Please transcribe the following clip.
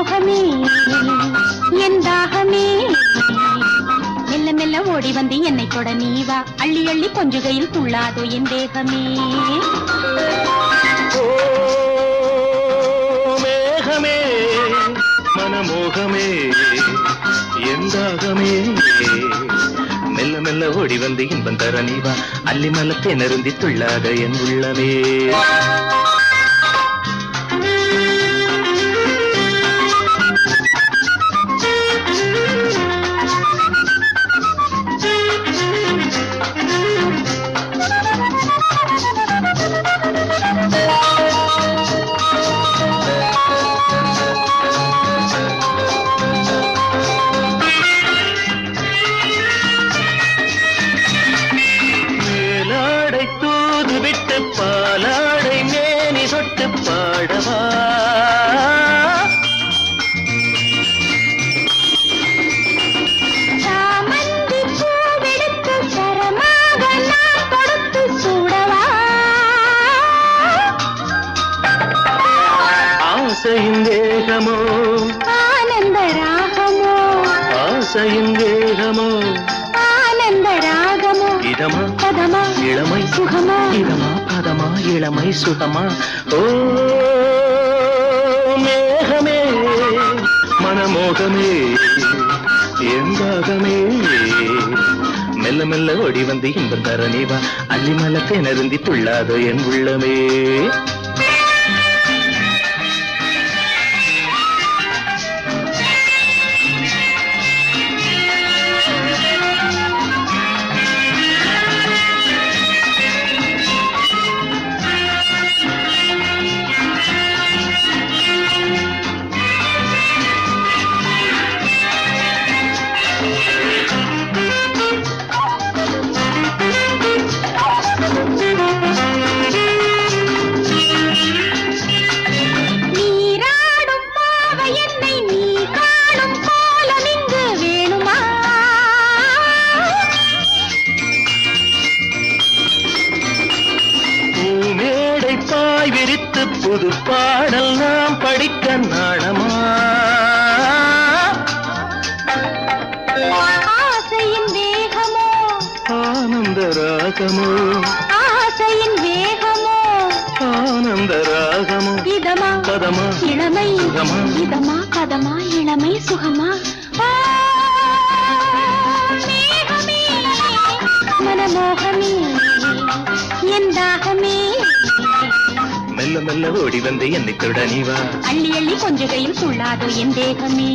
மனமோகமே என் தாகமே மெல்ல மெல்ல ஓடி வந்து என்னை தொட நீவா அள்ளி அள்ளி கொஞ்சுகையில் துள்ளாதோ என் தேகமே மேகமே மனமோகமே என் தாகமே மெல்ல மெல்ல ஓடி வந்து இன்பம் தர நீவா அள்ளி மலத்தை நருந்தி துள்ளாத என் உள்ளமே பாலாடை மேனி சொட்டு பாடவா சாமந்தி பூவெடுத்து சரமாக நான் கொடுத்து சூடவா ஆசையின் வேகமோ ஆனந்த ராகமோ ஆசையின் வேகமோ ஆனந்த ராகமோ இதமா பதமா இளமை சுகமா இதமா பதமா இளமை சுகமா ஓ மேகமே மனமோகமே எந்தாகமே மெல்ல மெல்ல ஓடி வந்து இன்பம் தர நீவா அள்ளி மலத்தை நருந்தி துள்ளாதோ என் உள்ளமே விரித்து புது பாடல் நாம் படிக்க நாணமா ஆசையின் வேகமோ ஆனந்த ராகமோ ஆசையின் வேகமோ ஆனந்த ராகமோ இதமா பதமா இளமை சுகமா இதமா பதமா இளமை சுகமா மேகமே மனமோகமே என் தாகமே மெல்ல மெல்ல ஓடி வந்து என்னை தொட நீவா அள்ளி அள்ளி கொஞ்சகையில் துள்ளாதோ என் தேகமே